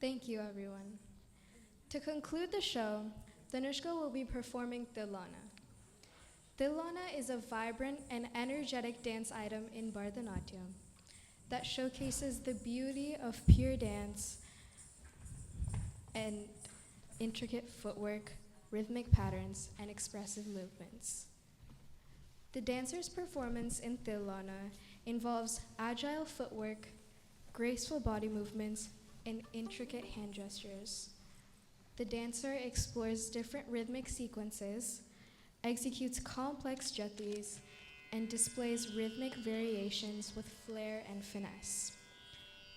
Thank you, everyone. To conclude the show, Danushka will be performing Tilana. Tilana is a vibrant and energetic dance item in Bharatanatyam that showcases the beauty of pure dance and intricate footwork, rhythmic patterns, and expressive movements. The dancer's performance in Tilana involves agile footwork, graceful body movements, and intricate hand gestures. The dancer explores different rhythmic sequences, executes complex jatis, and displays rhythmic variations with flair and finesse.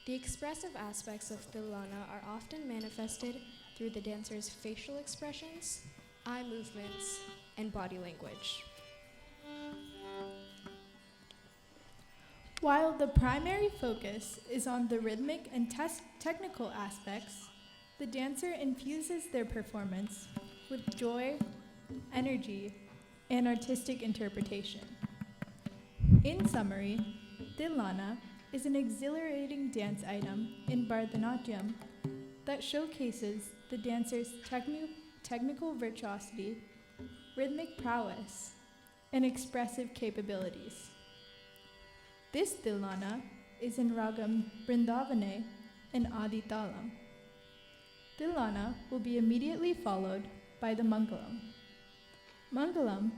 The expressive aspects of Tilana are often manifested through the dancer's facial expressions, eye movements, and body language. While the primary focus is on the rhythmic and technical aspects, the dancer infuses their performance with joy, energy, and artistic interpretation. In summary, Tilana is an exhilarating dance item in Bharatanatyam that showcases the dancer's technical virtuosity, rhythmic prowess, and expressive capabilities. This Tilana is in Ragam Brindavane and Adi Talam. Tilana will be immediately followed by the Mangalam. Mangalam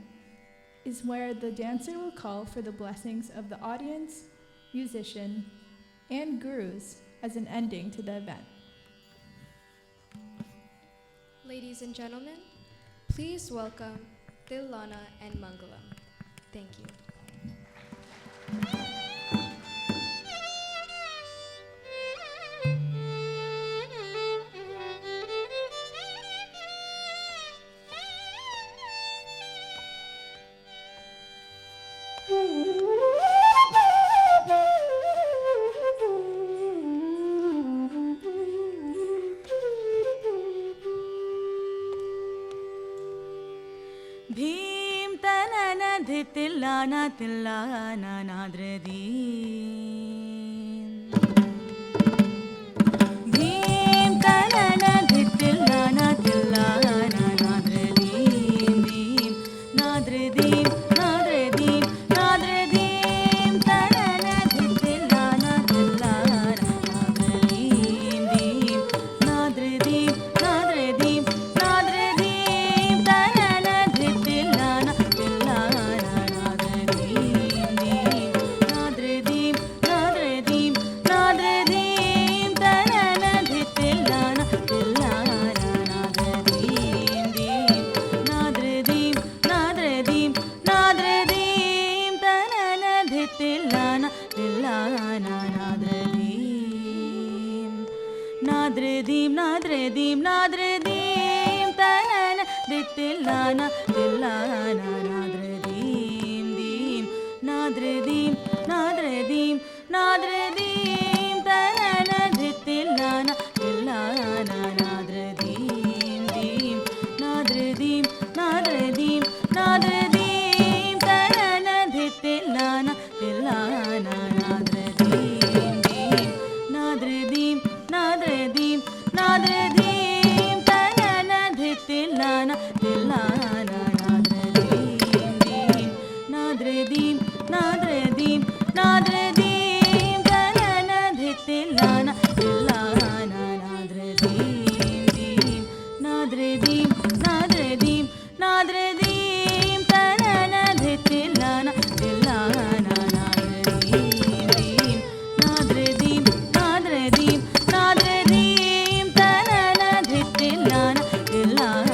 is where the dancer will call for the blessings of the audience, musician, and gurus as an ending to the event. Ladies and gentlemen, please welcome Tilana and Mangalam. Thank you. Bhim ತನನ ಧಿತ್ತಿಲ್ಲಾನ ತಿಲ್ಲಾನ ನಾದ್ರದೀ Bhim ತನನ ಧಿತ್ತಿಲ್ಲಾನ ತಿಲ್ಲಾನ ನಾದ್ರದೀಂ ದೀಂ ನಾದ್ರದೀಂ ನಾದ್ರದೀಂ ನಾದ್ರದೀಂ ತನನ ಧಿತ್ತಿಲ್ಲಾನ ತಿಲ್ಲಾನ ನಾದ್ರದೀಂ ದೀಂ ನಾದ್ರದೀಂ ನಾದ್ರದೀಂ ನಾದ್ರದೀಂ ತನನ ಧಿತ್ತಿಲ್ಲಾನ ತಿಲ್ಲಾನ ನಾದ್ರದೀಂ ದೀಂ ನಾದ್ರದೀಂ ನಾದ್ರದೀಂ ನಾದ್ರದೀಂ ತನನ ಧಿತ್ತಿಲ್ಲಾನ ತಿಲ್ಲಾನ ನಾದ್ರದೀಂ ದೀಂ ನಾದ್ರದೀಂ ನಾದ್ರದೀಂ ನಾದ್ರದೀಂ ತನನ ಧಿತ್ತಿಲ್ಲಾನ ತಿಲ್ಲಾನ ನಾದ್ರದೀಂ ನಾದ್ರದೀಂ ನಾದ್ರದೀಂ ನಾದ್ರದೀಂ ತನನ ಧಿತ್ತಿಲ್ಲಾನ ತಿಲ್ಲಾನ ನಾದ್ರದೀಂ ದೀಂ ನಾದ್ರದೀಂ ನಾದ್ರದೀಂ ನಾದ್ರದೀಂ ತನನ ಧಿತ್ತಿಲ್ಲಾನ ತಿಲ್ಲಾನ ನಾದ್ರದೀಂ ದೀಂ ನಾದ್ರದೀಂ ನಾದ್ರದೀಂ ನಾದ್ರದೀಂ ತನನ ಧಿತ್ತಿಲ್ಲಾನ ತಿಲ್ಲಾನ ನಾದ್ರದೀಂ ದೀಂ ನಾದ್ರದೀಂ ನಾದ್ರದೀಂ ನಾದ್ರದೀಂ ತನನ ಧಿತ್ತಿಲ್ಲಾನ ತಿಲ್ಲಾನ ನಾದ್ರದೀಂ ದೀಂ ನಾದ್ರದೀಂ ನಾದ್ರದೀಂ ನಾದ್ರದೀಂ ತನನ ಧಿತ್ತಿಲ್ಲಾನ ತಿಲ್ಲಾನ ನಾದ್ರದೀಂ ದೀಂ ನಾದ್ರದೀಂ ನಾದ್ರದೀಂ ನಾದ್ರದೀಂ ತನನ ಧಿತ್ತಿಲ್ಲಾನ ತಿಲ್ಲಾನ ನಾದ್ರದೀಂ ದೀಂ ನಾದ್ರದೀಂ ನಾದ್ರದೀಂ ನಾದ್ರದೀಂ ತನನ ಧಿತ್ತಿಲ್ಲಾನ ತಿಲ್ಲಾನ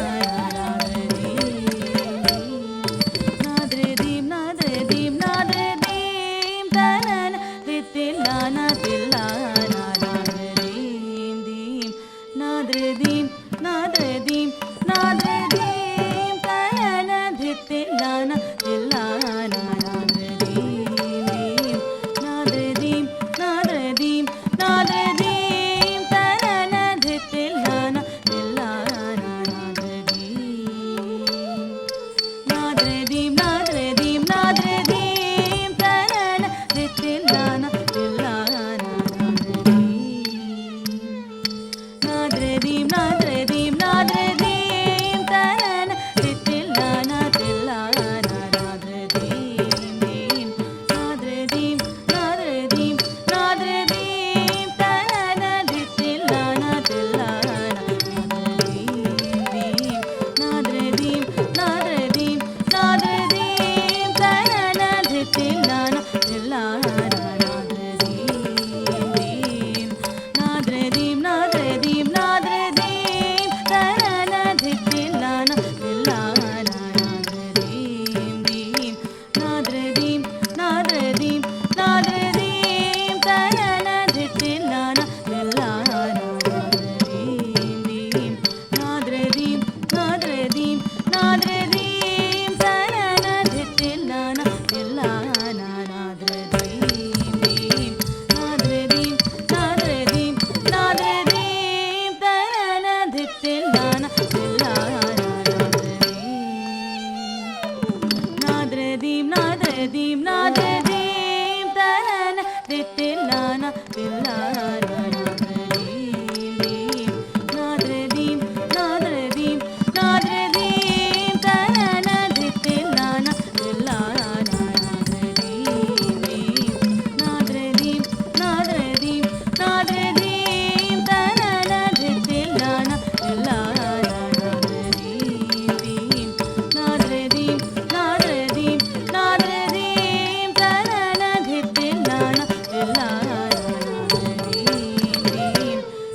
ನಾದ್ರದೀಂ ನಾದ್ರದೀಂ ನಾದ್ರದೀಂ ತನನ ಧಿತ್ತಿಲ್ಲಾನ ತಿಲ್ಲಾನ ನಾದ್ರದೀಂ ದೀಂ ನಾದ್ರದೀಂ ಧೀಂ ನಾದ್ರೆ ಧೀಂ ನಾದ್ರೆ ಧೀಂ ತನನ ದಿತ್ತಿಲ್ಲಾನ ತಿಲ್ಲಾನ ನಾದ್ರೆ ಧೀಂ ಧೀಂ ನಾದ್ರೆ ಧೀಂ ನಾದ್ರೆ ಧೀಂ ನಾದ್ರೆ ಧೀಂ ತನನ ದಿತ್ತಿಲ್ಲಾನ ತಿಲ್ಲಾನ ನಾದ್ರೆ ಧೀಂ ನಾದ್ರೆ ಧೀಂ ನಾದ್ರೆ ಧೀಂ ತನನ ದಿತ್ತಿಲ್ಲಾನ ತಿಲ್ಲಾನ ನಾದ್ರೆ ಧೀಂ ನಾದ್ರೆ ಧೀಂ ನಾದ್ರೆ ಧೀಂ ನಾದ್ರೆ ಧೀಂ ತನನ ದಿತ್ತಿಲ್ಲಾನ ತಿಲ್ಲಾನ ನಾದ್ರೆ ಧೀಂ ಧೀಂ ನಾದ್ರೆ ಧೀಂ ನಾದ್ರೆ ಧೀಂ ನಾದ್ರೆ ಧೀಂ ತನನ ದಿತ್ತಿಲ್ಲಾನ ತಿಲ್ಲಾನ ನಾದ್ರೆ ಧೀಂ ಧೀಂ ನಾದ್ರೆ ಧೀಂ ನಾದ್ರೆ ಧೀಂ ನಾದ್ರೆ ಧೀಂ ತನನ ದಿತ್ತಿಲ್ಲಾನ ತಿಲ್ಲಾನ ನಾದ್ರೆ ಧೀಂ ಧೀಂ ನಾದ್ರೆ ಧೀಂ ನಾದ್ರೆ ಧೀಂ ನಾದ್ರೆ ಧೀಂ ತನನ ದಿತ್ತಿಲ್ಲಾನ ತಿಲ್ಲಾನ ನಾದ್ರೆ ಧೀಂ ನಾದ್ರೆ ಧೀಂ ನಾದ್ರೆ ಧೀಂ ತನನ ದಿತ್ತಿಲ್ಲಾನ ತಿಲ್ಲಾನ ನಾದ್ರೆ ಧೀಂ ಧೀಂ ನಾದ್ರೆ ಧೀಂ ನಾದ್ರೆ ಧೀಂ ನಾದ್ರೆ ಧೀಂ ತನನ ದಿತ್ತಿಲ್ಲಾನ ತಿಲ್ಲಾನ ನಾದ್ರೆ ಧೀಂ ಧೀಂ ನಾದ್ರೆ ಧೀಂ ನಾದ್ರೆ ಧೀಂ ನಾದ್ರೆ ಧೀಂ ತನನ ದಿತ್ತಿಲ್ಲಾನ ತಿಲ್ಲಾನ ನಾದ್ರೆ ಧೀಂ ಧೀಂ ನಾದ್ರೆ ಧೀಂ ನಾದ್ರೆ ಧೀಂ ನಾದ್ರೆ ಧೀಂ ತನನ ದಿತ್ತಿಲ್ಲಾನ ತಿಲ್ಲಾನ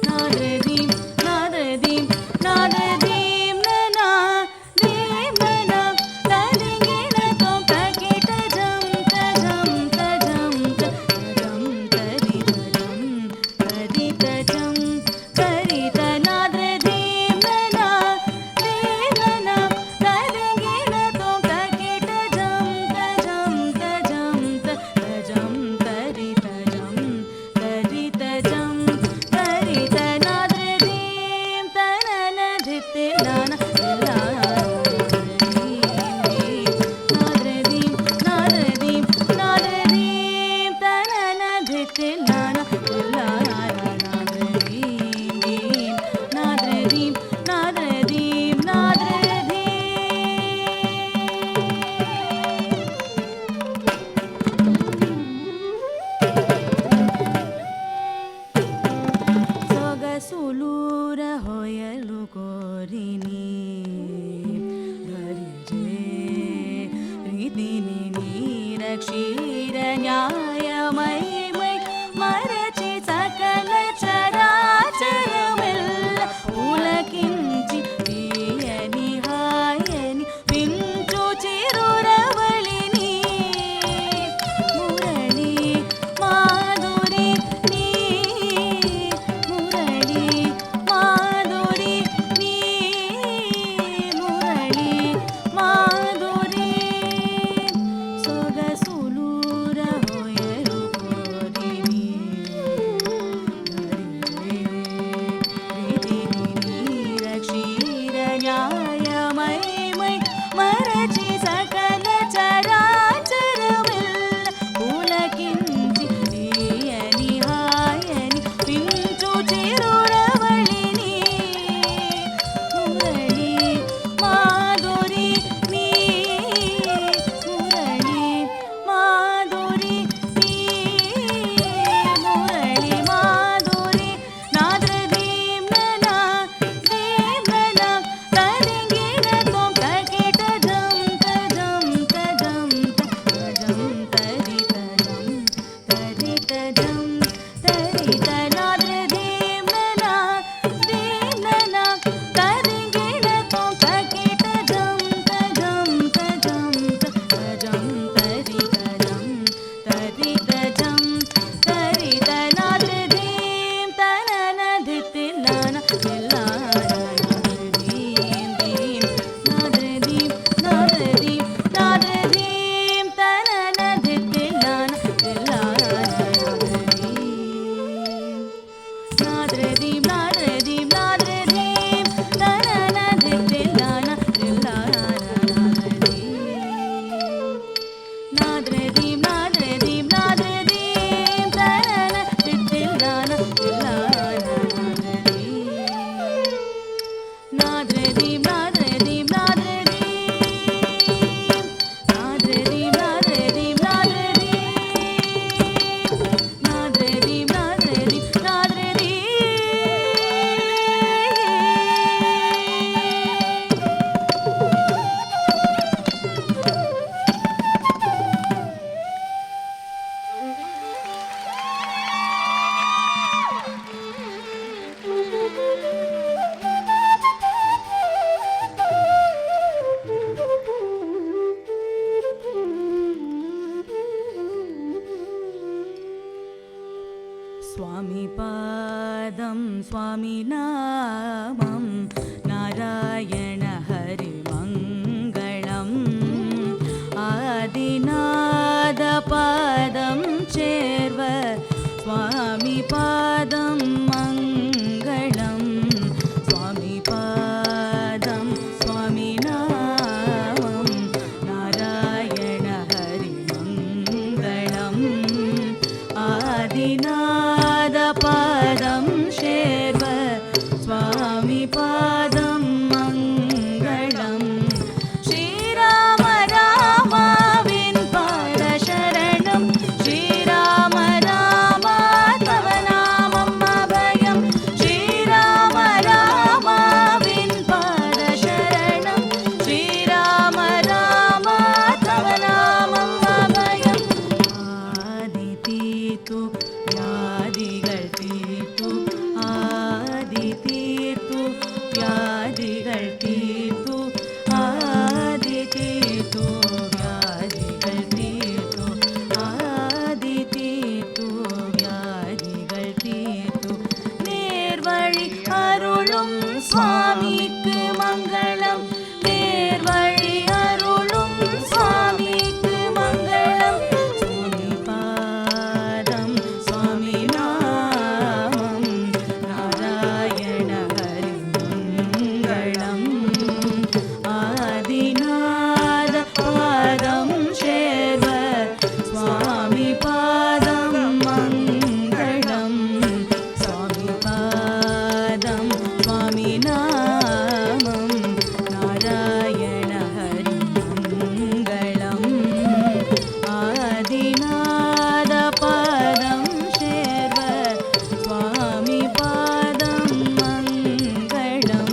ನಾದ್ರೆ ಧೀಂ ನಾದ್ರೆ ಧೀಂ ನಾದ್ರೆ ಧೀಂ ನನ ಧೀಂ ನನ ತದಿಂಗಿನ ತೊಂಪಕಿಟ ಜಂ ತಜಂ ತಜಂ ತಜಂ ತರಿತಜಂ ತರಿತಜಂ ತರಿತ ನಾದ್ರೆ ಧೀಂ ನನ ತದಿಂಗಿನ ತೊಂಪಕಿಟ ಜಂ ತಜಂ ತಜಂ ತಜಂ ತರಿತಜಂ ತರಿತಜಂ ತರಿತ ನಾದ್ರೆ ಧೀಂ ತನನ ಧಿತ್ತಿಲ್ಲಾನ ನಾದ್ರೆ ಧೀಂ ನಾದ್ರೆ ಧೀಂ ನಾದ್ರೆ ಧೀಂ ತನನ ಧಿತ್ತಿಲ್ಲಾನ ನಾದ್ರೆ ಧೀಂ ಧೀಂ ನಾದ್ರೆ ಧೀಂ ನಾದ್ರೆ ಧೀಂ ನಾದ್ರೆ ಸೊಗಸುಲೂರ ಹೊಯಲು ಕೋರಿನಿ ಧರಿಜೆ ರೀತಿನಿ ನೀರ ಕ್ಷೀರ ನ್ಯಾಯಮೈ ಮೈ ಮರಚಿ ಸಕಲ ಚರಾಚರಮೆಲ್ಲ ಉಲಕಿಂಚಿ ಪ್ರಿಯನಿ ಹಾಯನಿ pinch ಚಿರುರವಳಿನಿ Murali Madhuri ನೀ ಮುರಳಿ स्वामी नामं नारायण हरिमङ्गलम् आदिनादपादं चेर्व स्वामी पादं मङ्गलम् स्वामी पादं स्वामी नामं नारायण हरिमङ्गलम् आदिनादपादं शेर्व स्वामी पादं मङ्गलम् श्रीराम राम विन्पाद शरणं श्रीराम राम तव नामम् अभयं श्रीराम राम विन्पाद शरणं श्रीराम राम तव नामम् अभयम् आदितीर्तु व्याधिകൾ തീർത്തു ആദിതീർത്തു വ്യാധികൾ തീർത്തു ആദിതീർത്തു വ്യാധികൾ തീർത്തു ആദിതീർത്തു വ്യാധികൾ തീർത്തു നേർവഴി അരുളും സ്വാമിക്ക് മംഗളം നേർവഴി അരുളും സ്വാമിക്ക് മംഗളം സ്വാമി പാദം സ്വാമി നാമം നാരായണ ഹരിമംഗളം ആദിനാദ പാദം ശേർവ സ്വാമി പാദം മംഗളം സ്വാമി പാദം സ്വാമി നാമം നാരായണ ഹരിമംഗളം ആദിനാദ പാദം ശേർവ സ്വാമി പാദം മംഗളം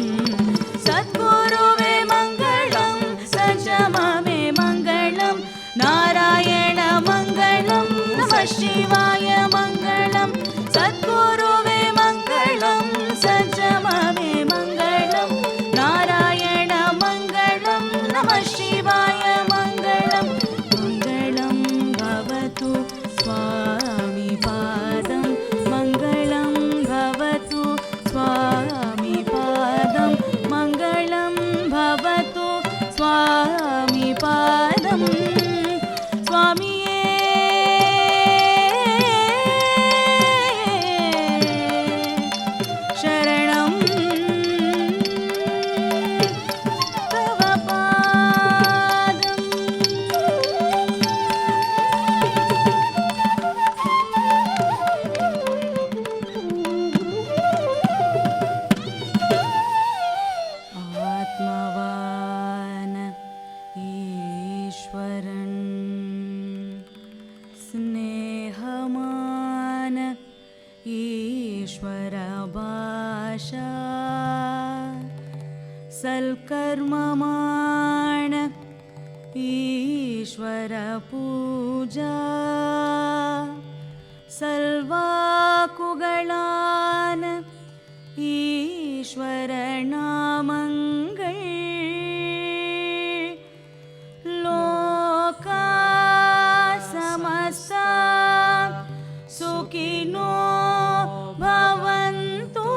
സദ്ഗുരുവേ മംഗളം സഞ്ജമമേ മംഗളം നാരായണ മംഗളം നമഃ ശിവായ മംഗളം സദ്ഗുരുവേ മംഗളം സഞ്ജമമേ മംഗളം നാരായണ മംഗളം നമഃ ശിവായ മംഗളം മംഗളം ഭവതു സ്വാമി പാദം മംഗളം ഭവതു സ്വാമി പാദം മംഗളം ഭവതു സ്വാമി പാദം സ്വാമിയേ ശരണം തവ പാദം ആത്മവാൻ ഈശ്വരൻ സ്നേഹമാൻ ഈശ്വര ഭാഷ സൽക്കർമ്മമാൻ ഈശ്വര പൂജ സൽവാക്കുകളാൻ ഈശ്വര നാമങ്ങൾ ലോക സമസ്ത സുഖിനോ ഭവന്തു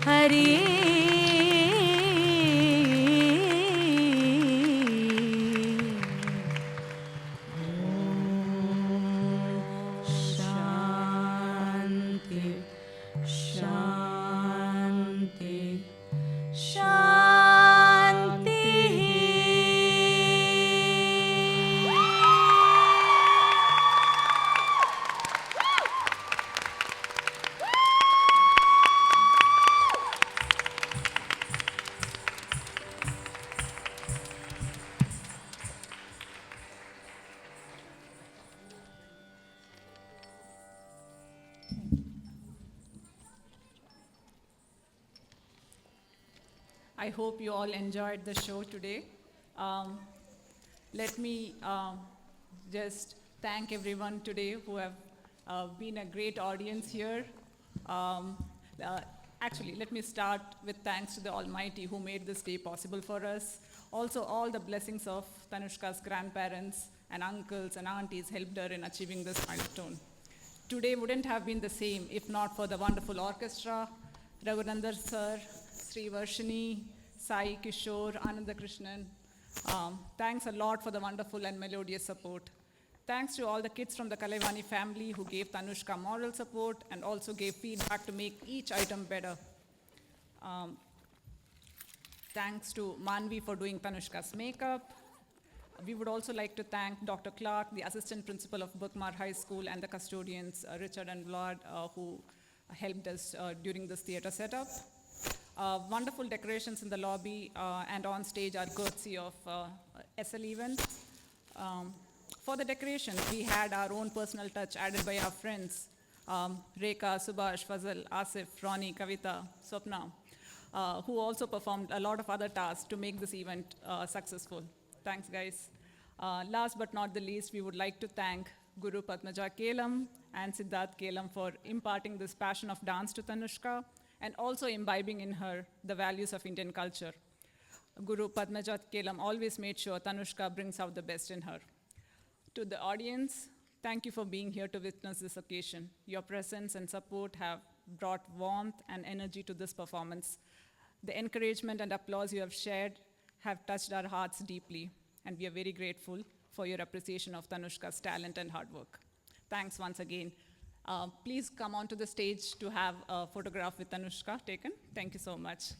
ഹരി ശാന്തി ശാന്തി ശാന്തി I hope you all enjoyed the show today. Let me just thank everyone today who have been a great audience here. Actually, let me start with thanks to the Almighty who made this day possible for us. Also, all the blessings of Tanushka's grandparents and uncles and aunties helped her in achieving this milestone. Today wouldn't have been the same if not for the wonderful orchestra, Raghunandar sir, Sri Varshini, Sai Kishore, Ananda Krishnan. Thanks a lot for the wonderful and melodious support. Thanks to all the kids from the Kalaivani family who gave Tanushka moral support and also gave feedback to make each item better. Thanks to Manvi for doing Tanushka's makeup. We would also like to thank Dr. Clark, the assistant principal of Bookmar High School, and the custodians, Richard and Vlad, who helped us during this theater setup. Wonderful decorations in the lobby and on stage are courtesy of SL Event. For the decorations, we had our own personal touch added by our friends, Rekha, Subhash, Fazal, Asif, Ronnie, Kavita, Swapna, who also performed a lot of other tasks to make this event successful. Thanks, guys. Last but not the least, we would like to thank Guru Padmaja Kelam and Siddharth Kelam for imparting this passion of dance to Tanushka and also imbibing in her the values of Indian culture. Guru Padmaja Kelam always made sure Tanushka brings out the best in her. To the audience, thank you for being here to witness this occasion. Your presence and support have brought warmth and energy to this performance. The encouragement and applause you have shared have touched our hearts deeply, and we are very grateful for your appreciation of Tanushka's talent and hard work. Thanks once again. Please come onto the stage to have a photograph with Tanushka taken. Thank you so much.